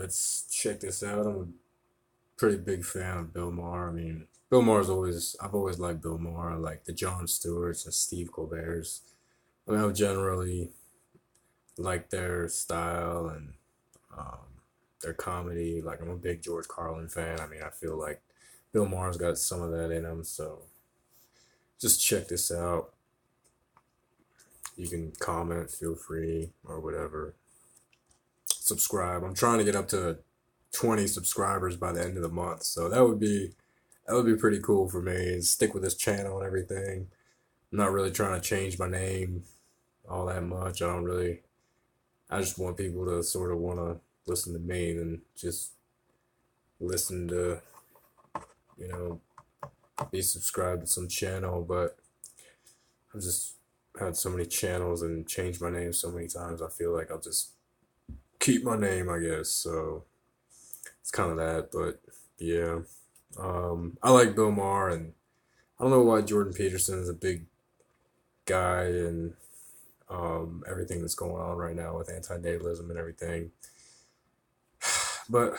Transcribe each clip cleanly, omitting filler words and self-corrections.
let's check this out. I'm a pretty big fan of Bill Maher. I mean, Bill Maher's always, I've always liked Bill Maher. I like the Jon Stewarts and Steve Colbert's. I mean, I've generally liked their style and um, their comedy. Like, I'm a big George Carlin fan. I mean, I feel like Bill Maher's got some of that in him. So just check this out. You can comment, feel free, or whatever. Subscribe. I'm trying to get up to 20 subscribers by the end of the month, so that would be pretty cool for me. And stick with this channel and everything. I'm not really trying to change my name all that much. I just want people to sort of want to listen to me and just listen to, you know, be subscribed to some channel. But I've just had so many channels and changed my name so many times. I feel like I'll just keep my name, I guess. So it's kind of that. But yeah, I like Bill Maher, and I don't know why Jordan Peterson is a big guy and everything that's going on right now with anti-natalism and everything. But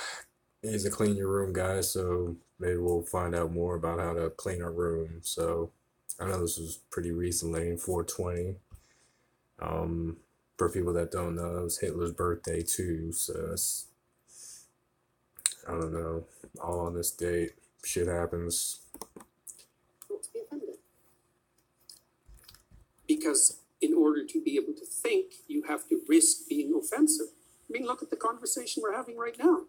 he's a clean your room guy, so maybe we'll find out more about how to clean our room. So I know this was pretty recently, 420. For people that don't know, it was Hitler's birthday too, so it's, I don't know, all on this date. Shit happens. Not to be offended. Because in order to be able to think, you have to risk being offensive. I mean, look at the conversation we're having right now.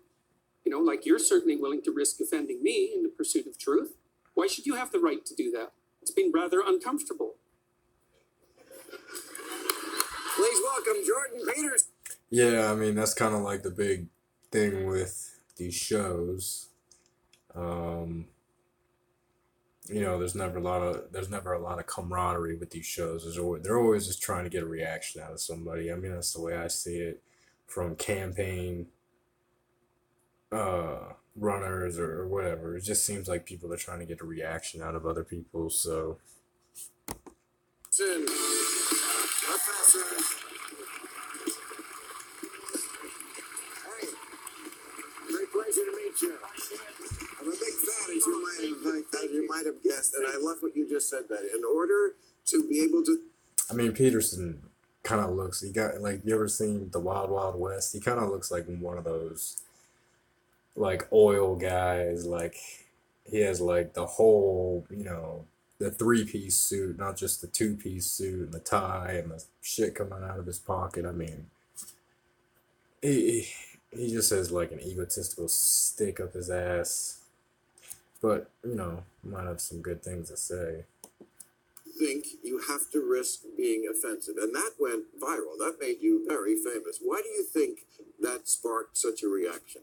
You know, like you're certainly willing to risk offending me in the pursuit of truth. Why should you have the right to do that? It's been rather uncomfortable. Please welcome Jordan Peterson. Yeah, I mean, that's kind of like the big thing with these shows. You know, there's never a lot of camaraderie with these shows. They're always just trying to get a reaction out of somebody. I mean, that's the way I see it, from campaign runners or whatever. It just seems like people are trying to get a reaction out of other people. So Professor. Hey, great pleasure to meet you. I'm a big fan, as you might have guessed, and I love what you just said, that in order to be able to... I mean, Peterson kind of looks, he got, like, you ever seen The Wild Wild West? He kind of looks like one of those, like, oil guys. Like, he has, like, the whole, you know, the three-piece suit, not just the two-piece suit and the tie and the shit coming out of his pocket. I mean, he just has, like, an egotistical stick up his ass. But, you know, might have some good things to say. Think you have to risk being offensive, and that went viral. That made you very famous. Why do you think that sparked such a reaction?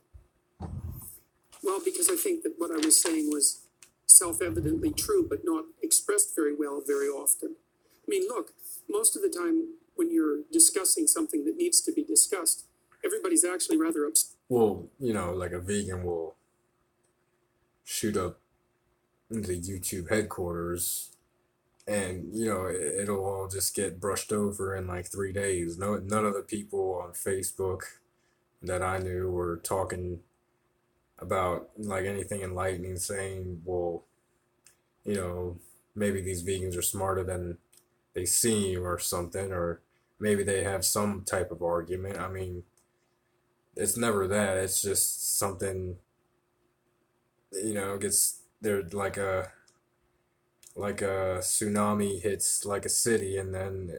Well, because I think that what I was saying was self-evidently true, but not expressed very well very often. I mean, look, most of the time when you're discussing something that needs to be discussed, everybody's actually rather upset. Well, you know, like a vegan will shoot up into YouTube headquarters, and you know it'll all just get brushed over in like 3 days. None of the people on Facebook that I knew were talking about like anything enlightening, saying, well, you know, maybe these vegans are smarter than they seem or something, or maybe they have some type of argument. I mean, it's never that. It's just something, you know, gets there, like a tsunami hits like a city, and then,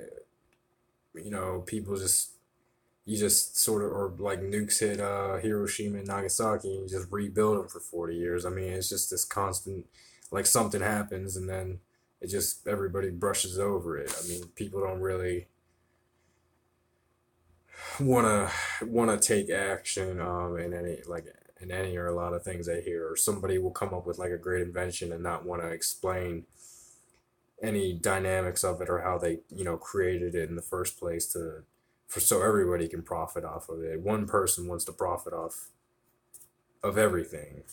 you know, people just, you just sort of, or like nukes hit Hiroshima and Nagasaki, and you just rebuild them for 40 years. I mean, it's just this constant, like something happens and then it just, everybody brushes over it. I mean, people don't really wanna take action in any or a lot of things they hear, or somebody will come up with like a great invention and not want to explain any dynamics of it or how they, you know, created it in the first place so everybody can profit off of it. One person wants to profit off of everything.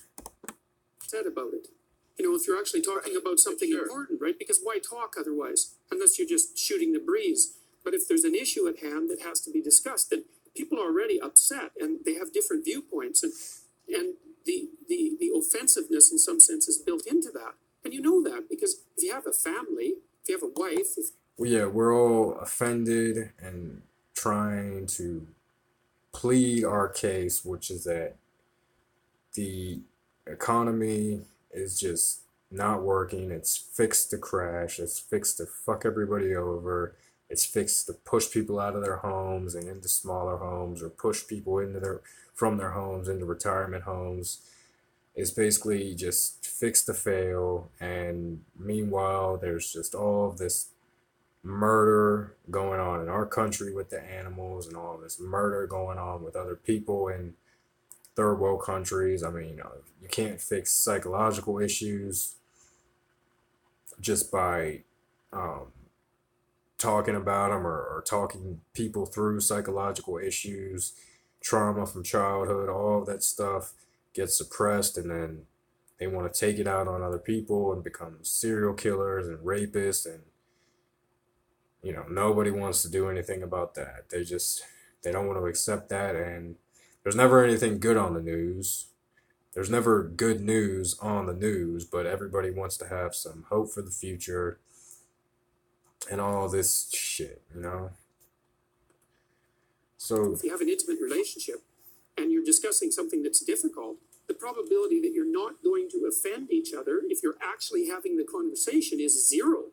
Said about it. You know, if you're actually talking about something important, right? Because why talk otherwise, unless you're just shooting the breeze? But if there's an issue at hand that has to be discussed, then people are already upset and they have different viewpoints, and the offensiveness in some sense is built into that. And you know that because if you have a family, if you have a wife, Well, yeah, we're all offended and trying to plead our case, which is that the economy is just not working. It's fixed to crash. It's fixed to fuck everybody over. It's fixed to push people out of their homes and into smaller homes, or push people into from their homes into retirement homes. It's basically just fixed to fail. And meanwhile, there's just all of this murder going on in our country with the animals, and all this murder going on with other people in third world countries. I mean, you can't fix psychological issues just by um, talking about them, or talking people through psychological issues. Trauma from childhood, all of that stuff gets suppressed, and then they want to take it out on other people and become serial killers and rapists, and nobody wants to do anything about that. They don't want to accept that, and there's never anything good on the news. There's never good news on the news, but everybody wants to have some hope for the future and all this shit. So, if you have an intimate relationship and you're discussing something that's difficult, the probability that you're not going to offend each other if you're actually having the conversation is zero.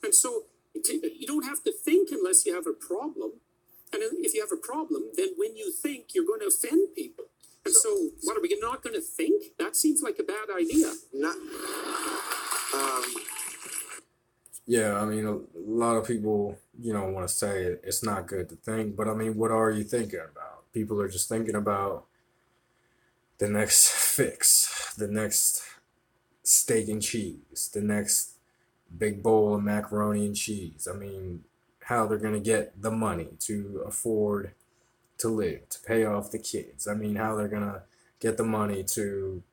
And so you don't have to think unless you have a problem. And if you have a problem, then when you think, you're going to offend people. And so what, are we not going to think? That seems like a bad idea. Not, yeah, I mean, a lot of people, want to say it's not good to think, but I mean, what are you thinking about? People are just thinking about the next fix, the next steak and cheese, the next big bowl of macaroni and cheese. I mean, how they're going to get the money to afford to live, to pay off the kids. I mean, how they're going to get the money to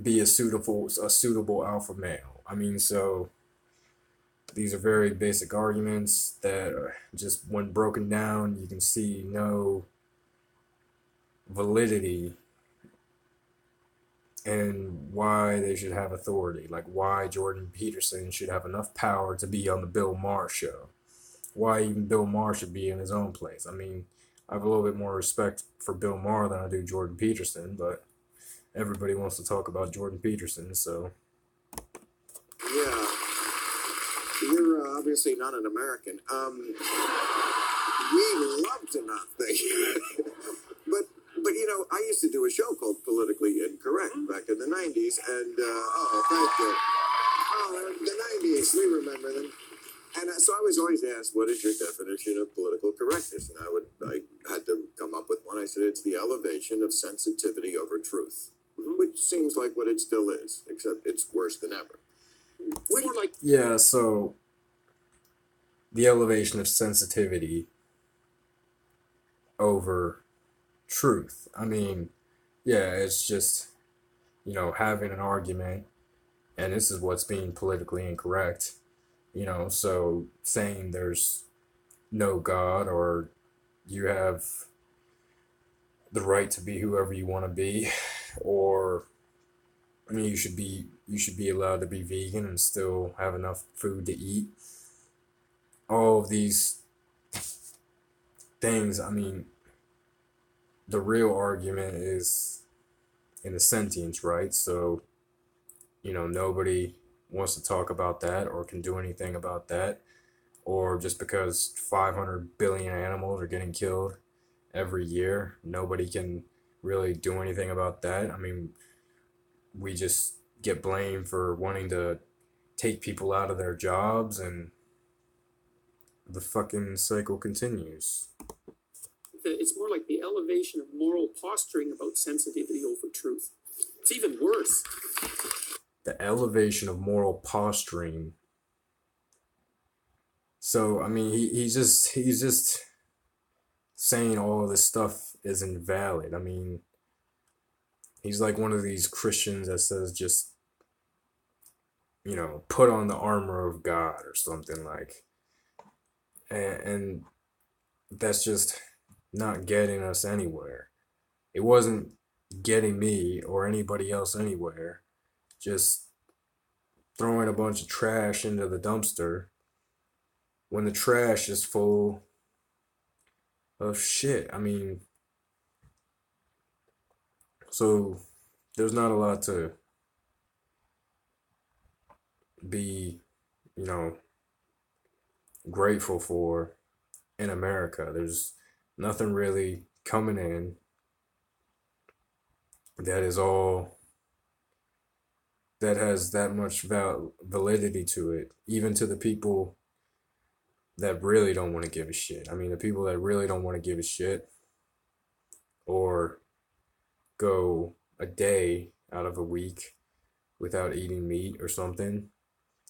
be a suitable alpha male. I mean, so these are very basic arguments that are just, when broken down, you can see no validity and why they should have authority. Like, why Jordan Peterson should have enough power to be on the Bill Maher show. Why even Bill Maher should be in his own place. I mean, I have a little bit more respect for Bill Maher than I do Jordan Peterson, but everybody wants to talk about Jordan Peterson, so. yeah, you're obviously not an American. We love to not think. But I used to do a show called Politically Incorrect back in the 90s, and, thank you. Oh, the 90s, we remember them. And so I was always asked, what is your definition of political correctness? And I had to come up with one. I said, it's the elevation of sensitivity over truth, which seems like what it still is, except it's worse than ever. Yeah, so the elevation of sensitivity over truth. I mean, yeah, it's just, having an argument, and this is what's being politically incorrect, so saying there's no God, or you have the right to be whoever you want to be, or I mean, you should be allowed to be vegan and still have enough food to eat. All of these things, I mean, the real argument is in the sentience, right? So, nobody wants to talk about that or can do anything about that. Or just because 500 billion animals are getting killed every year, nobody can really do anything about that. I mean, we just get blamed for wanting to take people out of their jobs, and the fucking cycle continues. It's more like the elevation of moral posturing about sensitivity over truth. It's even worse. The elevation of moral posturing. So, I mean, he's just saying all of this stuff is invalid. I mean, he's like one of these Christians that says just, put on the armor of God or something like. And that's just not getting us anywhere. It wasn't getting me or anybody else anywhere. Just throwing a bunch of trash into the dumpster when the trash is full of shit. I mean, so there's not a lot to be, you know, grateful for in America. There's nothing really coming in that is all that has that much validity to it, even to the people that really don't want to give a shit. I mean, the people that really don't want to give a shit or go a day out of a week without eating meat or something,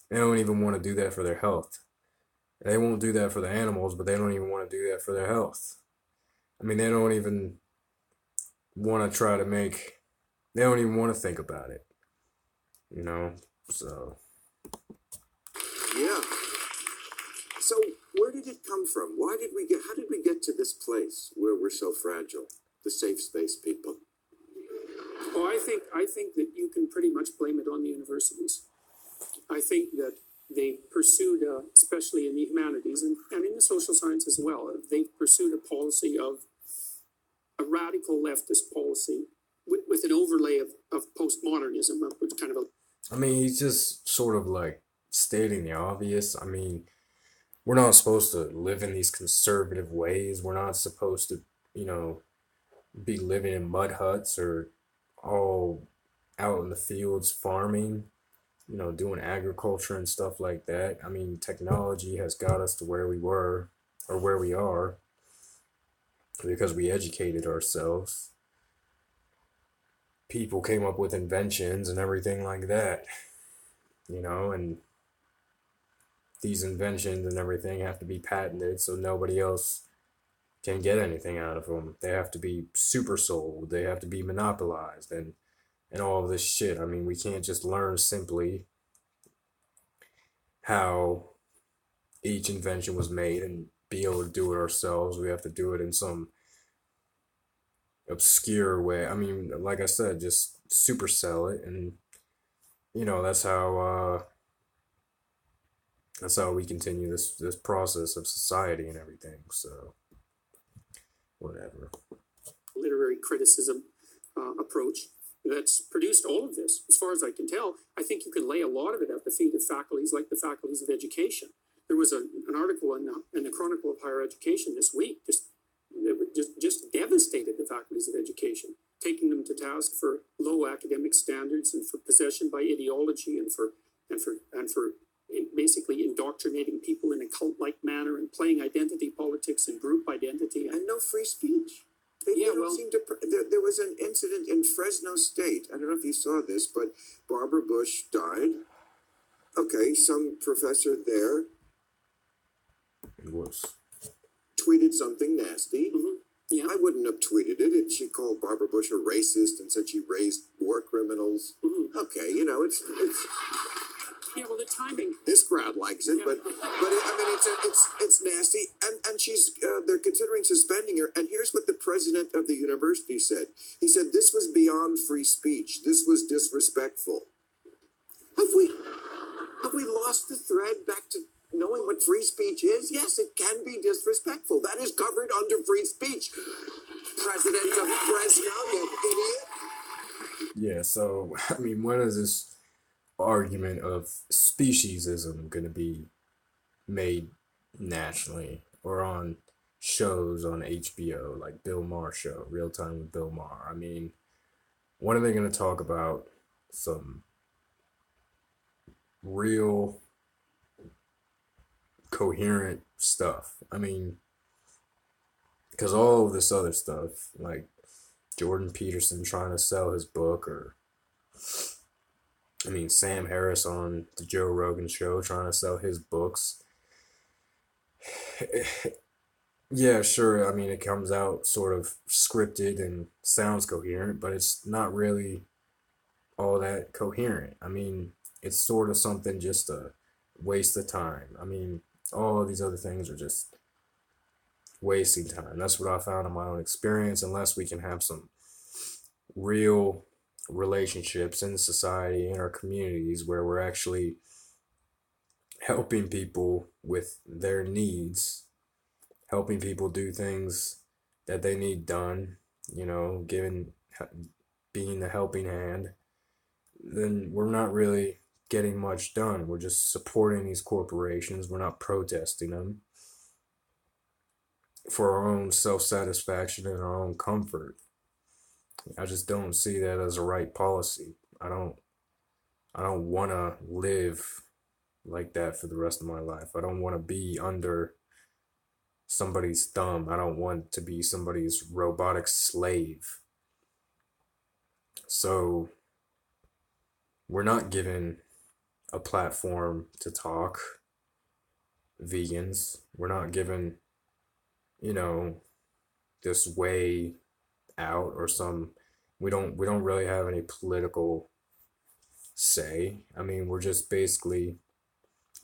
they don't even want to do that for their health. They won't do that for the animals, but they don't even want to do that for their health. I mean, they don't even want to try to make, they don't even want to think about it, you know? So, Yeah. So where did it come from? How did we get to this place where we're so fragile? The safe space people. Oh, I think that you can pretty much blame it on the universities. I think that they pursued, especially in the humanities and in the social sciences as well, they pursued a policy of a radical leftist policy with an overlay of postmodernism, which kind of a. I mean, he's just sort of like stating the obvious. I mean, we're not supposed to live in these conservative ways. We're not supposed to, you know, be living in mud huts or all out in the fields farming, you know, doing agriculture and stuff like that. I mean, technology has got us to where we were or where we are because we educated ourselves. People came up with inventions and everything like that, you know, and these inventions and everything have to be patented so nobody else can get anything out of them. They have to be super sold. They have to be monopolized and all of this shit. I mean, we can't just learn simply how each invention was made and be able to do it ourselves. We have to do it in some obscure way. I mean, like I said, just supersell it, and you know that's how we continue this process of society and everything. So whatever. Literary criticism approach that's produced all of this. As far as I can tell, I think you can lay a lot of it at the feet of faculties like the faculties of education. There was an article in the Chronicle of Higher Education this week just devastated the faculties of education, taking them to task for low academic standards and for possession by ideology and for basically indoctrinating people in a cult-like manner and playing identity politics and group identity And no free speech. They don't seem to. There was an incident in Fresno State. I don't know if you saw this, but Barbara Bush died. Okay, some professor there It was. tweeted something nasty. Mm-hmm. Yeah. I wouldn't have tweeted it. She called Barbara Bush a racist and said she raised war criminals. Mm-hmm. Okay, you know, it's Yeah, well, the timing. this crowd likes it, but I mean, it's nasty, and she's they're considering suspending her. And here's what the president of the university said. He said this was beyond free speech. This was disrespectful. Have we lost the thread back to knowing what free speech is? Yes, it can be disrespectful. That is covered under free speech. President of Fresno, you idiot. Yeah. So I mean, when is this argument of speciesism going to be made nationally or on shows on HBO like Bill Maher show, Real Time with Bill Maher? I mean, when are they going to talk about some real coherent stuff? I mean, because all of this other stuff, like Jordan Peterson trying to sell his book, or I mean, Sam Harris on the Joe Rogan show trying to sell his books. Yeah, sure. I mean, it comes out sort of scripted and sounds coherent, but it's not really all that coherent. I mean, it's sort of something just a waste of time. I mean, all of these other things are just wasting time. That's what I found in my own experience. Unless we can have some real relationships in society, in our communities, where we're actually helping people with their needs, helping people do things that they need done, being the helping hand, then we're not really getting much done. We're just supporting these corporations. We're not protesting them for our own self-satisfaction and our own comfort. I just don't see that as a right policy. I don't want to live like that for the rest of my life. I don't want to be under somebody's thumb. I don't want to be somebody's robotic slave. So we're not given a platform to talk, vegans. We're not given, this way out or we don't really have any political say. I mean, we're just basically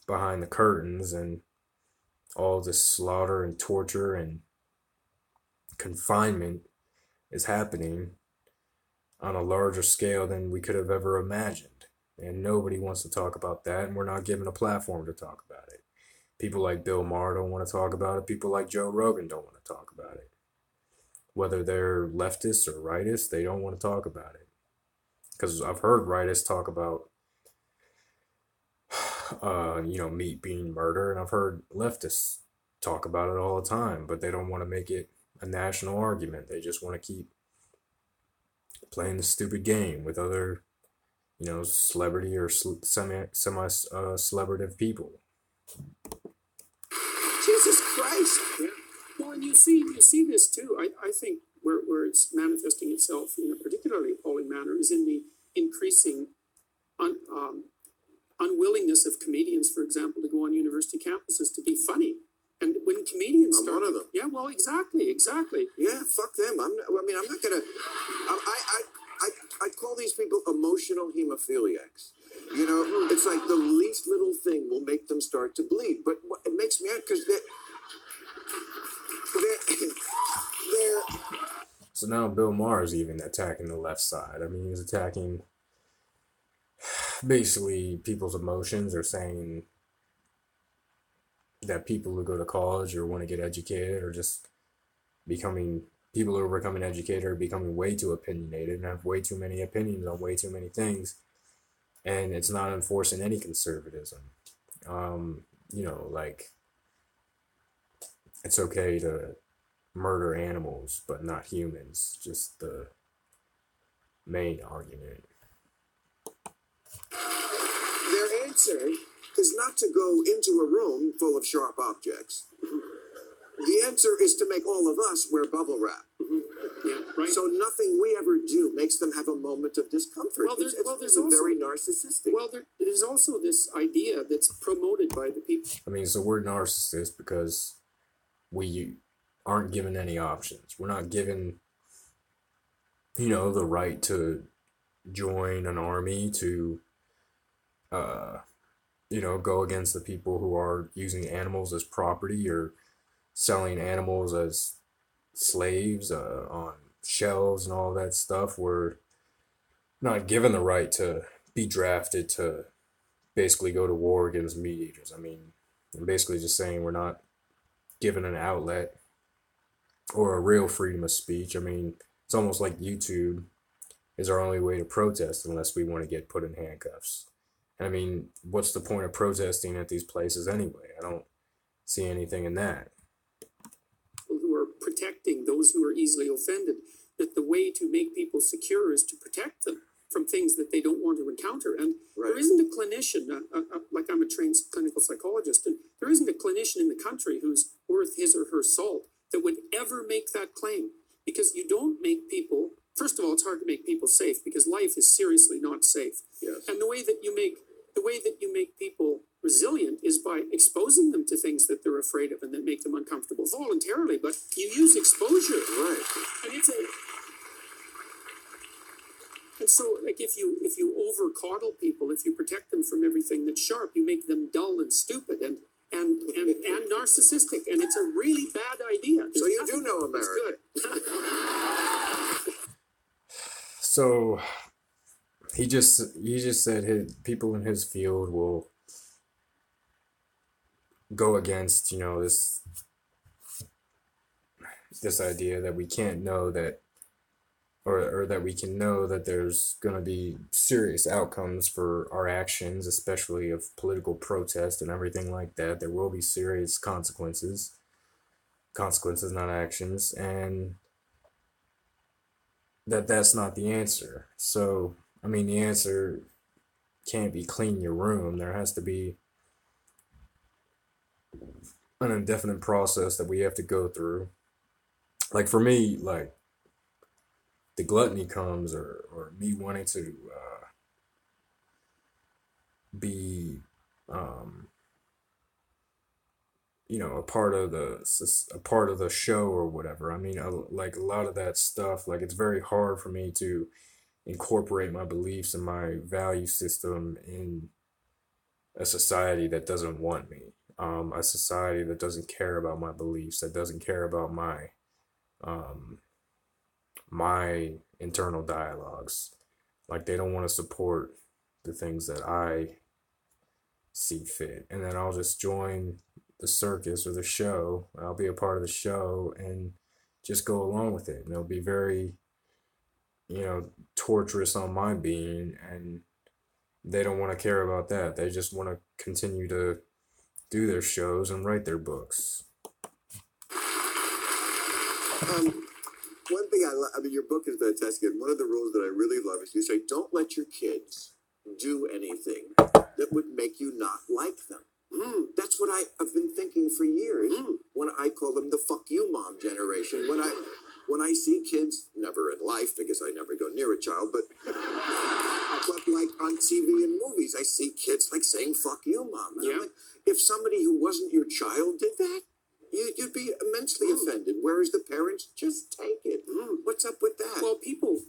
behind the curtains, and all this slaughter and torture and confinement is happening on a larger scale than we could have ever imagined. And nobody wants to talk about that, and we're not given a platform to talk about it. People like Bill Maher don't want to talk about it. People like Joe Rogan don't want to talk about it. Whether they're leftists or rightists, they don't want to talk about it. Because I've heard rightists talk about, meat being murder, and I've heard leftists talk about it all the time, but they don't want to make it a national argument. They just want to keep playing the stupid game with other, celebrity or semi-celebrative people. Jesus Christ! Yeah. Well, and you see this too. I think where it's manifesting itself in a particularly appalling manner is in the increasing unwillingness of comedians, for example, to go on university campuses to be funny. And when comedians I'm one of them. Yeah, well, exactly. Yeah, fuck them. I'm not gonna. I call these people emotional hemophiliacs. It's like the least little thing will make them start to bleed. But it makes me mad because they're. So now Bill Maher is even attacking the left side. I mean, he's attacking basically people's emotions, or saying that people who go to college or want to get educated, or just people who are becoming educated are becoming way too opinionated and have way too many opinions on way too many things. And it's not enforcing any conservatism. Like, it's okay to murder animals, but not humans. Just the main argument. Their answer is not to go into a room full of sharp objects. The answer is to make all of us wear bubble wrap. Yeah, right. So nothing we ever do makes them have a moment of discomfort. Well, there's also very narcissistic. Well, there's also this idea that's promoted by the people. I mean, so we're narcissists because we aren't given any options. We're not given, the right to join an army, to, go against the people who are using animals as property or selling animals as slaves on shelves and all that stuff. We're not given the right to be drafted to basically go to war against meat eaters. I mean, I'm basically just saying we're not given an outlet or a real freedom of speech. I mean, it's almost like YouTube is our only way to protest unless we want to get put in handcuffs. I mean, what's the point of protesting at these places anyway? I don't see anything in that. Who are protecting those who are easily offended, that the way to make people secure is to protect them from things that they don't want to encounter. And There isn't a clinician, like I'm a trained clinical psychologist, and there isn't a clinician in the country who's worth his or her salt that would ever make that claim. Because you don't make people, first of all, it's hard to make people safe because life is seriously not safe. Yes. And the way that you make people resilient is by exposing them to things that they're afraid of and that make them uncomfortable voluntarily, but you use exposure. Right. And so, like, if you over coddle people, if you protect them from everything that's sharp, you make them dull and stupid. And and narcissistic, and it's a really bad idea. So you do know America. Good. So he just said people in his field will go against, you know, this idea that we can't know that, or that we can know that there's going to be serious outcomes for our actions, especially of political protest and everything like that. There will be serious consequences, not actions, and that's not the answer. So, I mean, the answer can't be clean your room. There has to be an indefinite process that we have to go through. Like for me, like the gluttony comes, or me wanting to be, you know, a part of the show or whatever. I mean, like a lot of that stuff, like it's very hard for me to incorporate my beliefs and my value system in a society that doesn't want me, a society that doesn't care about my beliefs, that doesn't care about my internal dialogues. Like they don't want to support the things that I see fit, and then I'll just join the circus or the show. I'll be a part of the show and just go along with it, and it'll be very, you know, torturous on my being, and they don't want to care about that. They just want to continue to do their shows and write their books. One thing I mean, your book is fantastic, and one of the rules that I really love is you say, don't let your kids do anything that would make you not like them. That's what I've been thinking for years. When I call them the "fuck you, mom" generation. When I see kids, never in life because I never go near a child, but like on TV and movies, I see kids like saying "fuck you, mom." And I'm like, if somebody who wasn't your child did that, you'd be immensely offended. Whereas the parents just take it. What's up with that? Well, people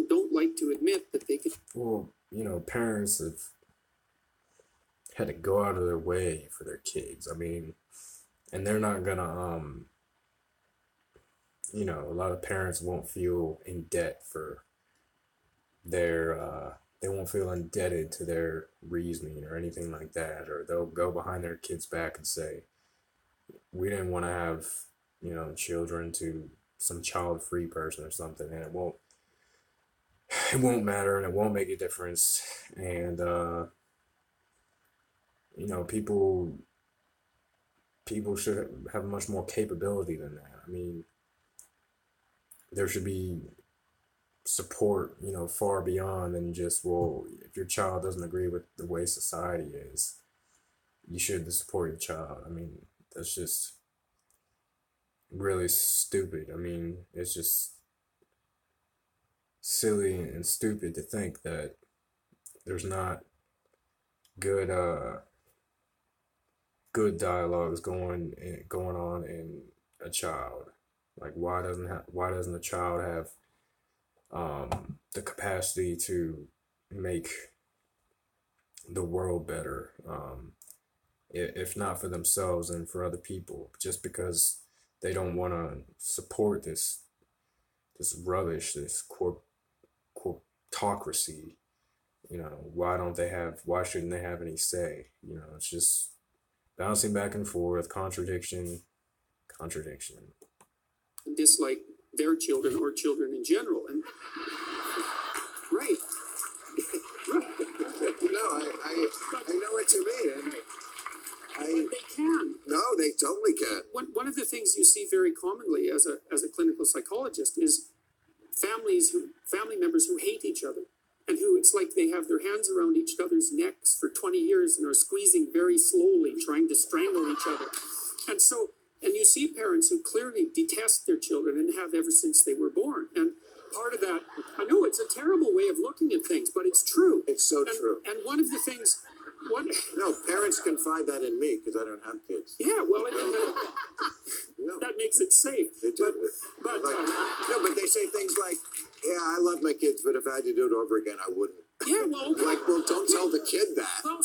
don't like to admit that they could. Well, you know, parents have had to go out of their way for their kids. I mean, and they're not gonna, you know, a lot of parents won't feel in debt for their, they won't feel indebted to their reasoning or anything like that, or they'll go behind their kids' back and say, we didn't want to have, you know, children to some child-free person or something, and it won't matter, and it won't make a difference. And you know, people should have much more capability than that. I mean, there should be support, you know, far beyond than just, well, if your child doesn't agree with the way society is, you should support your child. I mean, that's just really stupid. I mean, it's just silly and stupid to think that there's not good dialogues going on in a child. Like, why doesn't a child have the capacity to make the world better, if not for themselves and for other people, just because they don't want to support this rubbish, this corptocracy. You know, why shouldn't they have any say? You know, it's just bouncing back and forth, contradiction. Dislike their children or children in general, and right. No, I know what you mean. But they can. No, they totally can. One of the things you see very commonly as a clinical psychologist is family members who hate each other, and who it's like they have their hands around each other's necks for 20 years and are squeezing very slowly, trying to strangle each other. And you see parents who clearly detest their children and have ever since they were born. And part of that, I know it's a terrible way of looking at things, but it's true. It's so true. And one of the things, no, parents can find that in me because I don't have kids. Yeah, well, No. that makes it safe. They do. But but they say things like, "Yeah, I love my kids, but if I had to do it over again, I wouldn't." yeah, well, okay. Like, well, don't tell the kid that. Well,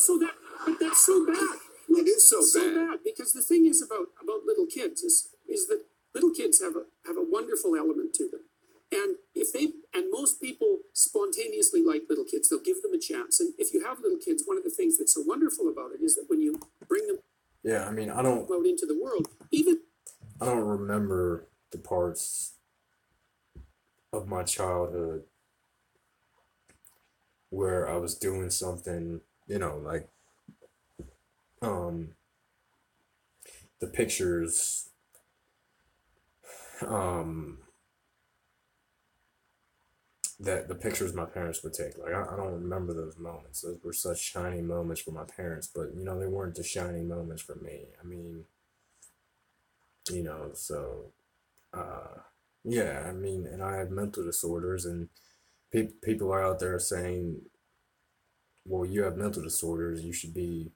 but that's so bad. It is so It's so bad. bad because the thing is about little kids is that little kids have a wonderful element to them. And if they and most people spontaneously like little kids, they'll give them a chance. And if you have little kids, one of the things that's so wonderful about it is that when you bring them Yeah, I mean, out into the world, even I don't remember the parts of my childhood where I was doing something, like um the pictures um that the pictures my parents would take. Like I don't remember those moments. Those were such shining moments for my parents, but they weren't the shining moments for me. I mean, so uh yeah, I mean, and I have mental disorders, and people are out there saying, well, you have mental disorders, you should be,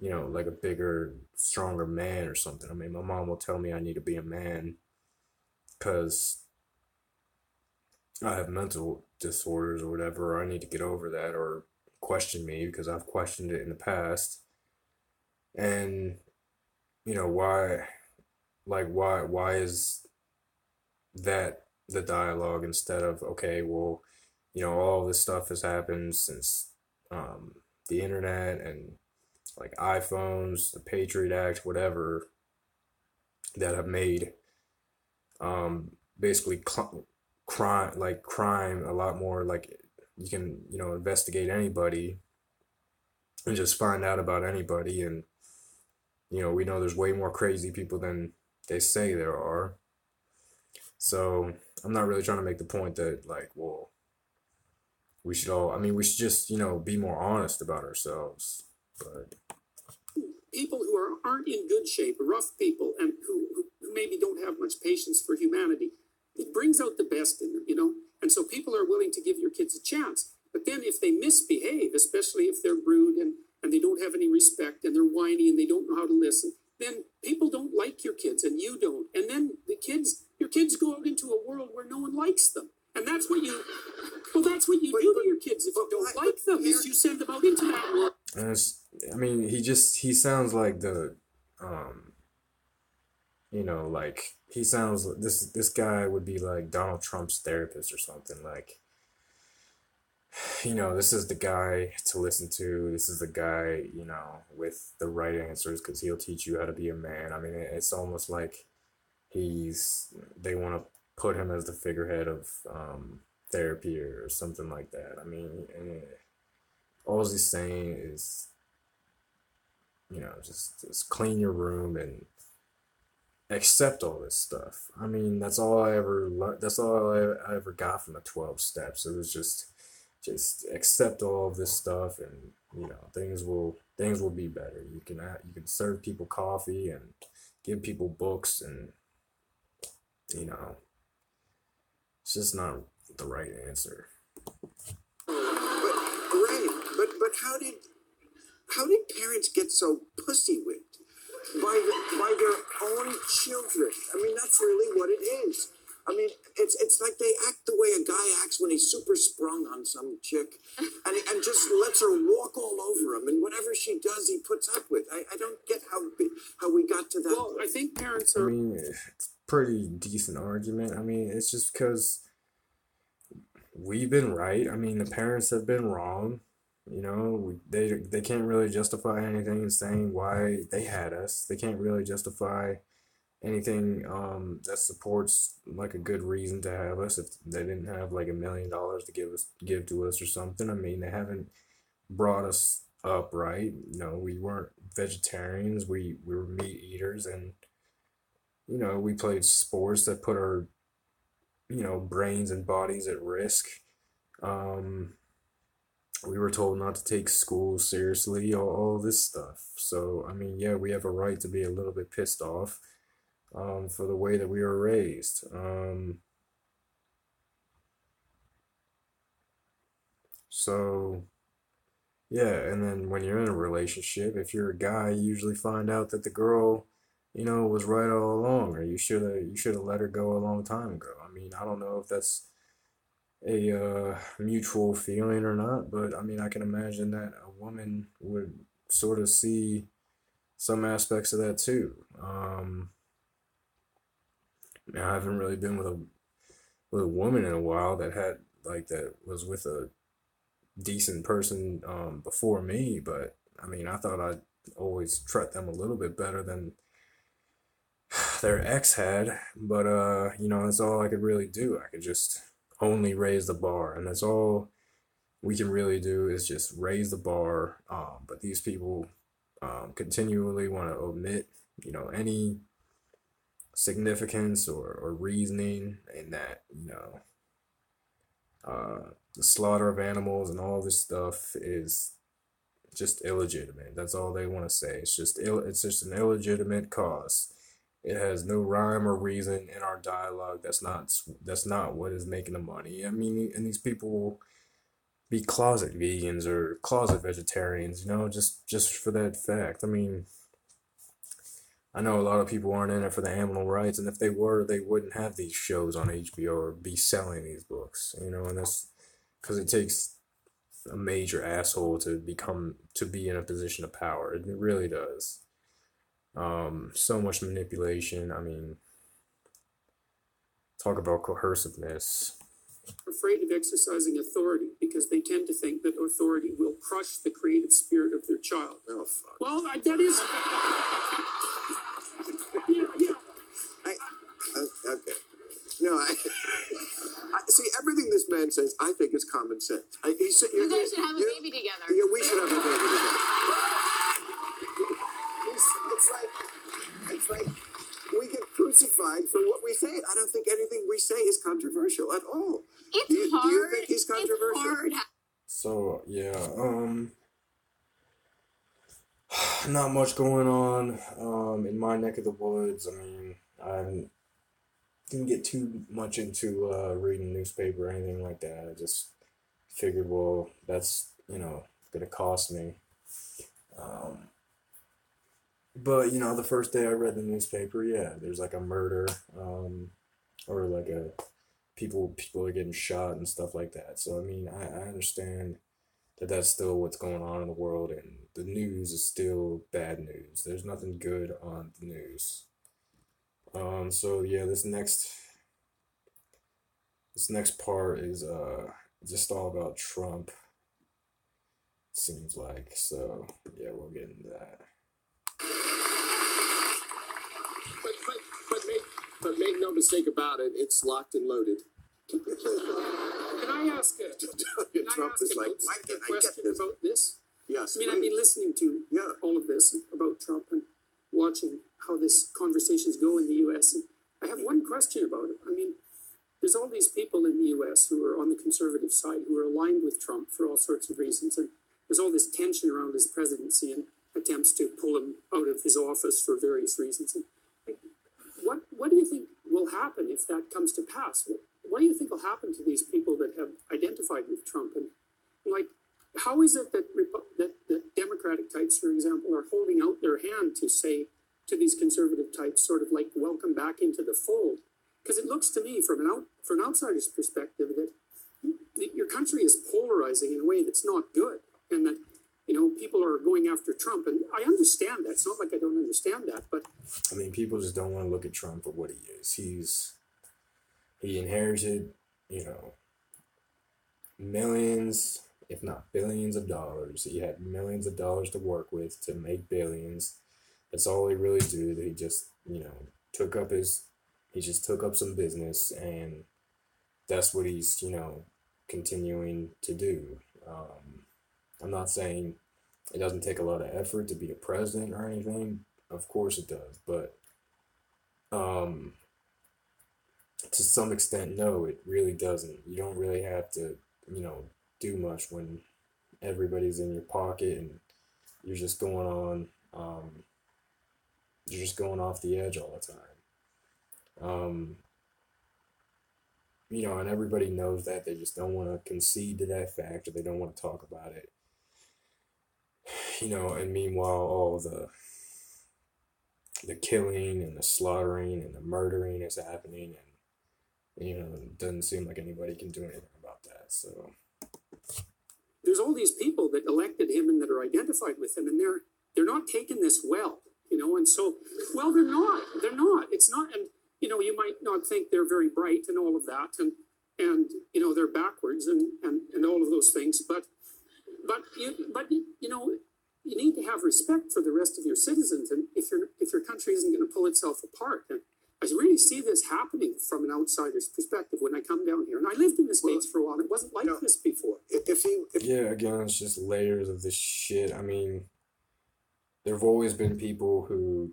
like a bigger, stronger man or something. I mean, my mom will tell me I need to be a man because I have mental disorders or whatever, or I need to get over that, or question me because I've questioned it in the past. And, why, like, why is that the dialogue instead of, okay, well, all this stuff has happened since um, the internet and like iPhones, the Patriot Act, whatever, that have made basically crime a lot more, like you can investigate anybody and just find out about anybody, and we know there's way more crazy people than they say there are. So I'm not really trying to make the point that, like, well, we should just be more honest about ourselves, but people who aren't in good shape, rough people, and who maybe don't have much patience for humanity, it brings out the best in them. And so people are willing to give your kids a chance. But then if they misbehave, especially if they're rude and they don't have any respect and they're whiny and they don't know how to listen, then people don't like your kids and you don't. And then your kids go out into a world where no one likes them. And that's what you do to your kids if you don't like them, is you send them out into that world. and I mean, he sounds like the um like he sounds, this guy would be like Donald Trump's therapist or something. Like, this is the guy to listen to. This is the guy, with the right answers, because he'll teach you how to be a man. I mean, it's almost like they want to put him as the figurehead of therapy or something like that. I mean, and all he's saying is, just clean your room and accept all this stuff. I mean, that's all I ever learned. That's all I ever got from the 12 steps. It was just accept all of this stuff, and things will be better. You can serve people coffee and give people books, and you know it's just not the right answer. But right, but how did parents get so pussy whipped by their own children? I mean, that's really what it is. I mean, it's like they act the way a guy acts when he's super sprung on some chick, and just lets her walk all over him, and whatever she does, he puts up with. I don't get how we got to that. Well, I think parents I are. mean, it's a pretty decent argument. I mean, it's just because we've been right. I mean, the parents have been wrong. They can't really justify anything in saying why they had us. They can't really justify anything that supports like a good reason to have us if they didn't have like $1 million to give to us or something. I mean, they haven't brought us up right. We weren't vegetarians. We were meat eaters, and we played sports that put our brains and bodies at risk. Um, we were told not to take school seriously, all this stuff. So, I mean, yeah, we have a right to be a little bit pissed off for the way that we were raised. So, yeah, and then when you're in a relationship, if you're a guy, you usually find out that the girl, was right all along, or you should have let her go a long time ago. I mean, I don't know if that's a mutual feeling or not, but I mean, I can imagine that a woman would sort of see some aspects of that too. I haven't really been with a woman in a while that had like that was with a decent person before me, but I mean, I thought I'd always treat them a little bit better than their ex had, but that's all I could really do. I could just only raise the bar, and that's all we can really do is just raise the bar. But these people continually want to omit, any significance or reasoning in that, the slaughter of animals and all this stuff is just illegitimate. That's all they want to say. It's just an illegitimate cause. It has no rhyme or reason in our dialogue. That's not what is making the money. I mean, and these people will be closet vegans or closet vegetarians, just for that fact. I mean, I know a lot of people aren't in it for the animal rights, and if they were, they wouldn't have these shows on HBO or be selling these books, and that's because it takes a major asshole to be in a position of power. It really does. So much manipulation. I mean, talk about coerciveness. Afraid of exercising authority because they tend to think that authority will crush the creative spirit of their child. Oh, fuck. Well, that is. Yeah. Okay. No, I see everything this man says. I think is common sense. You guys should have a baby together. Yeah, we should have a baby together. It's like we get crucified for what we say. I don't think anything we say is controversial at all. It's hard. Do you think he's controversial? It's hard. So yeah, not much going on in my neck of the woods. I mean, I didn't get too much into reading the newspaper or anything like that. I just figured, well, that's gonna cost me. But the first day I read the newspaper, yeah, there's like a murder, or like people are getting shot and stuff like that. So I mean, I understand that that's still what's going on in the world, and the news is still bad news. There's nothing good on the news. So yeah, this next part is just all about Trump. Seems like. So yeah, we'll get into that. But make no mistake about it, it's locked and loaded. Can I ask Trump is like, why a can't I question get this? about this? Yes. I mean, I've been listening to all of this about Trump and watching how this conversations go in the U.S. And I have one question about it. I mean, there's all these people in the U.S. who are on the conservative side who are aligned with Trump for all sorts of reasons. And there's all this tension around his presidency and attempts to pull him out of his office for various reasons. And what do you think will happen if that comes to pass? What do you think will happen to these people that have identified with Trump? And how is it that Democratic types, for example, are holding out their hand to say to these conservative types, sort of like, welcome back into the fold? Because it looks to me, from an outsider's perspective, that your country is polarizing in a way that's not good, and that people are going after Trump, and I understand that. It's not like I don't understand that, but I mean, people just don't want to look at Trump for what he is. He inherited, millions, if not billions of dollars. He had millions of dollars to work with to make billions. That's all he really did. He just, took up some business, and that's what he's, continuing to do. I'm not saying it doesn't take a lot of effort to be a president or anything. Of course it does, but to some extent, no, it really doesn't. You don't really have to, do much when everybody's in your pocket and you're just going off the edge all the time. And everybody knows that. They just don't want to concede to that fact, or they don't want to talk about it. And meanwhile, all the killing and the slaughtering and the murdering is happening, and it doesn't seem like anybody can do anything about that. So there's all these people that elected him and that are identified with him, and they're not taking this well. you know, and so, well, they're not. They're not. It's not, and you know, you might not think they're very bright and all of that, and you know, they're backwards and all of those things, but you know, you need to have respect for the rest of your citizens, and if your country isn't going to pull itself apart, and I really see this happening from an outsider's perspective when I come down here, and I lived in the States for a while. It wasn't like this before. Yeah, again, it's just layers of this shit. I mean, there have always been people who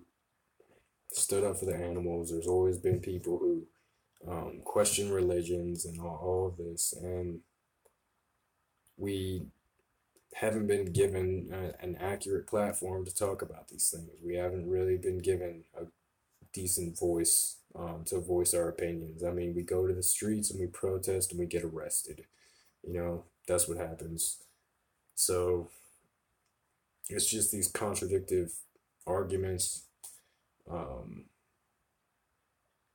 stood up for the animals. There's always been people who question religions and all of this, and we haven't been given an accurate platform to talk about these things. We haven't really been given a decent voice to voice our opinions. I mean, we go to the streets and we protest and we get arrested. You know, that's what happens. So it's just these contradictive arguments,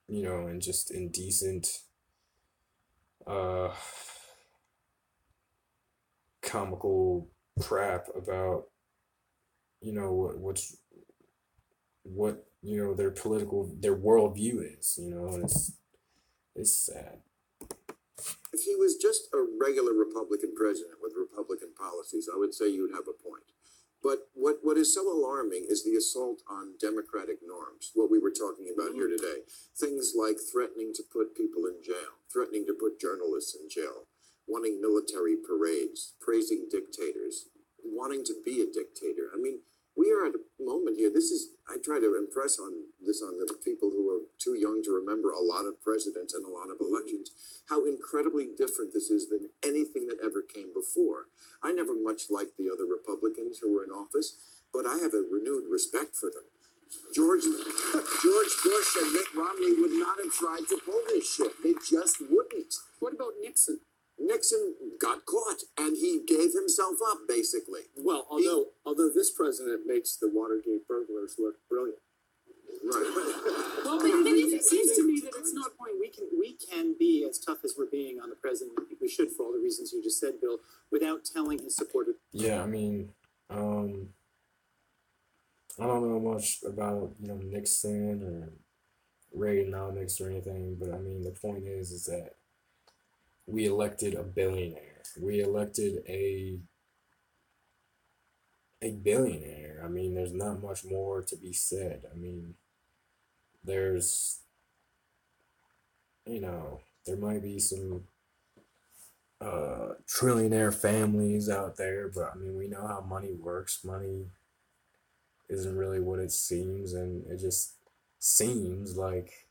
you know, and just indecent, comical crap about, you know, what you know their worldview is, you know, and it's sad. If he was just a regular Republican president with Republican policies, I would say you'd have a point. But what is so alarming is the assault on democratic norms, what we were talking about here today. Things like threatening to put people in jail, threatening to put journalists in jail, wanting military parades, praising dictators, wanting to be a dictator. I mean, we are at a moment here. I try to impress on the people who are too young to remember a lot of presidents and a lot of elections, how incredibly different this is than anything that ever came before. I never much liked the other Republicans who were in office, but I have a renewed respect for them. George Bush and Mitt Romney would not have tried to pull this shit. They just wouldn't. What about Nixon? Nixon got caught, and he gave himself up, basically. Well, although this president makes the Watergate burglars look brilliant. Right. Well, but it seems to me that it's not point. We can be as tough as we're being on the president. I think we should, for all the reasons you just said, Bill, without telling his supporters. Yeah, I mean, I don't know much about, you know, Nixon or Reaganomics or anything, but I mean, the point is that we elected a billionaire. We elected a billionaire. I mean, there's not much more to be said. I mean, there's, you know, there might be some trillionaire families out there, but I mean, we know how money works. Money isn't really what it seems, and it just seems like,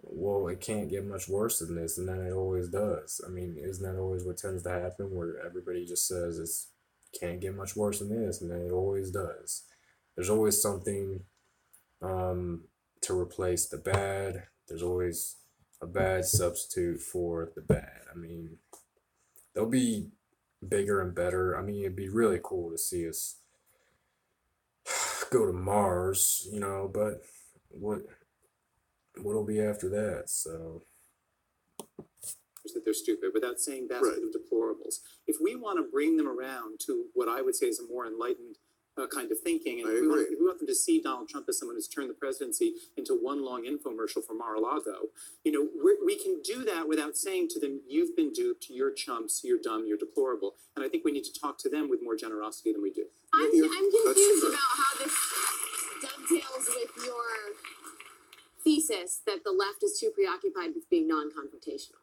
well, it can't get much worse than this, and then it always does. I mean, isn't that always what tends to happen, where everybody just says it can't get much worse than this, and then it always does. There's always something to replace the bad. There's always a bad substitute for the bad. I mean, they'll be bigger and better. I mean, it'd be really cool to see us go to Mars, you know, but what'll be after that? So That they're stupid, without saying basket of deplorables. If we want to bring them around to what I would say is a more enlightened kind of thinking, and if we want them to see Donald Trump as someone who's turned the presidency into one long infomercial for Mar-a-Lago, you know, we can do that without saying to them, you've been duped, you're chumps, you're dumb, you're deplorable. And I think we need to talk to them with more generosity than we do. I'm confused about how this dovetails with your thesis that the left is too preoccupied with being non-confrontational.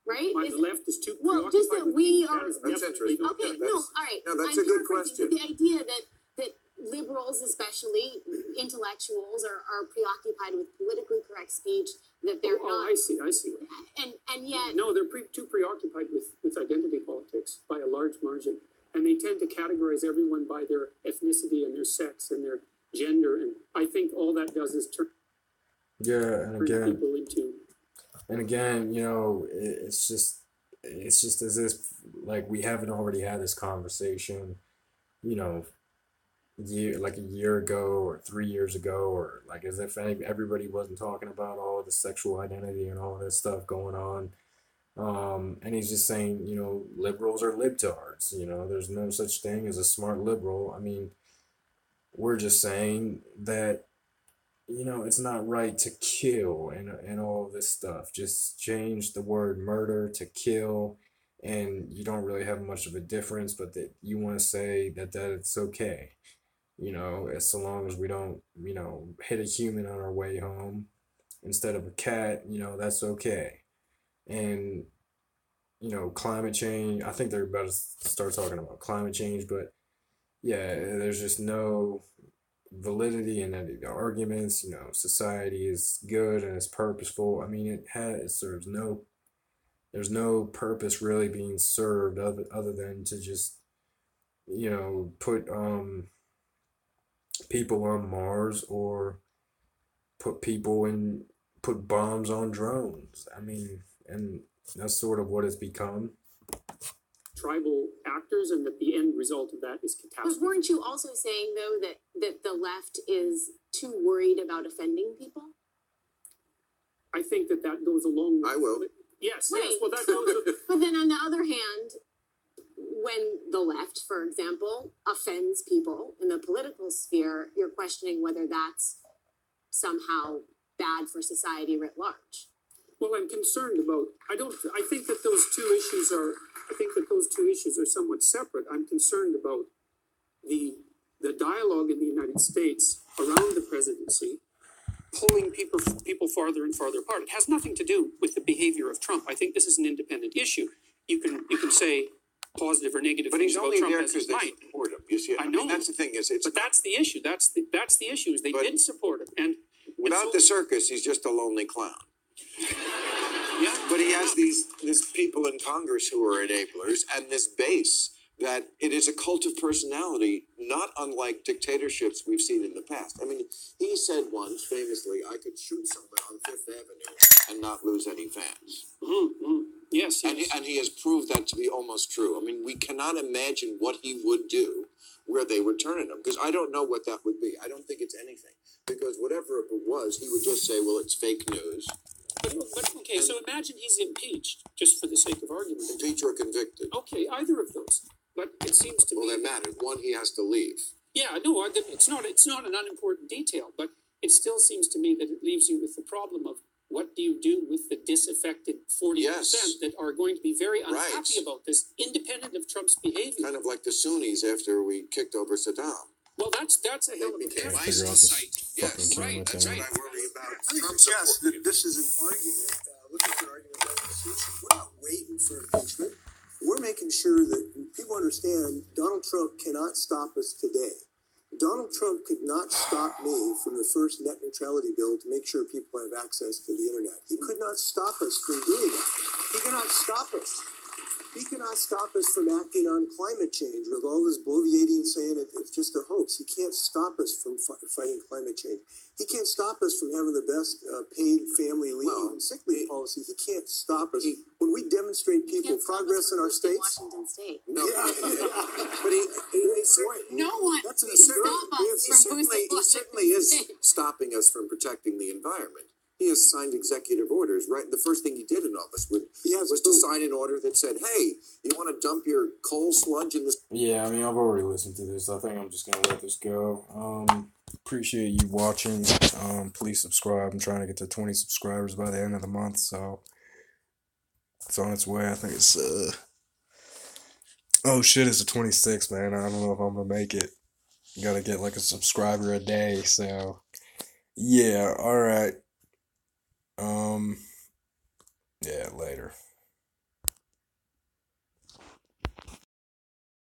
Right? The left is too well, just that we are. That's interesting. Okay, no, all right. No, that's a good question. The idea that liberals, especially intellectuals, are preoccupied with politically correct speech, that they're not. I see. And yet. No, they're too preoccupied with identity politics by a large margin, and they tend to categorize everyone by their ethnicity and their sex and their gender, and I think all that does is turn people into. And again, you know, it's just as if, like, we haven't already had this conversation, you know, a year ago or 3 years ago, or like as if everybody wasn't talking about all the sexual identity and all this stuff going on. And he's just saying, liberals are libtards. There's no such thing as a smart liberal. I mean, we're just saying that, it's not right to kill and all this stuff. Just change the word murder to kill, and you don't really have much of a difference, but that you want to say that it's okay. As so long as we don't, hit a human on our way home instead of a cat, that's okay. And climate change. I think they're about to start talking about climate change, but yeah, there's just no validity in any of the arguments. Society is good and it's purposeful. I mean, it serves there's no purpose really being served other than to just, put people on Mars or put bombs on drones. I mean, and that's sort of what it's become. Tribal actors, and that the end result of that is But catastrophe. weren't you also saying, though, that the left is too worried about offending people? I think that goes along with... I will. Yes, Right. yes, well, that goes... But then on the other hand, when the left, for example, offends people in the political sphere, you're questioning whether that's somehow bad for society writ large. Well, I'm concerned about, I think that those two issues are somewhat separate. I'm concerned about the dialogue in the United States around the presidency pulling people farther and farther apart. It has nothing to do with the behavior of Trump. I think this is an independent issue. You can say positive or negative But things he's about only Trump there as because he they might. support him. You see, I know. that's the thing is, it's But that's the issue. That's the issue is they But- did support him. And without the circus, he's just a lonely clown. yeah, But he has these people in Congress who are enablers and this base that it is a cult of personality, not unlike dictatorships we've seen in the past. I mean, he said once famously, I could shoot someone on Fifth Avenue and not lose any fans. yes, And yes. he has proved that to be almost true. I mean, we cannot imagine what he would do where they would turn on him, because I don't know what that would be. I don't think it's anything. Because whatever it was, he would just say, well, it's fake news. But okay, so imagine he's impeached, just for the sake of argument. Impeach or convicted. Okay, either of those. But it seems to Well, me that matters. One, he has to leave. yeah, no, it's not an unimportant detail, but it still seems to me that it leaves you with the problem of what do you do with the disaffected 40% Yes. that are going to be very unhappy Right. about this, independent of Trump's behavior. Kind of like the Sunnis after we kicked over Saddam. Well, that's a hell of a became point. Figure out this Yes, fucking camera right. That's thing. what I worry about. Let me Trump suggest support. that this is an argument, looking for an argument about solution. We're not waiting for impeachment. We're making sure that people understand Donald Trump cannot stop us today. Donald Trump could not stop me from the first net neutrality bill to make sure people have access to the internet. He could not stop us from doing that. He cannot stop us. He cannot stop us from acting on climate change with all this bloviating saying it's just a hoax. He can't stop us from fighting climate change. He can't stop us from having the best paid family leave and sick leave policy. He can't stop us. When we demonstrate people Can't stop us progress in from our losing states. Washington State. No, But No one That's can an assertive. stop us from boosting he certainly is Washington State. stopping us from protecting the environment. He has signed executive orders, right? The first thing he did in office was to sign an order that said, hey, you want to dump your coal sludge in this? Yeah, I mean, I've already listened to this. I think I'm just gonna let this go. Appreciate you watching. Please subscribe. I'm trying to get to 20 subscribers by the end of the month, so it's on its way. I think it's oh shit, it's the 26th, man. I don't know if I'm gonna make it. Gotta get like a subscriber a day, so yeah, alright. Yeah, later.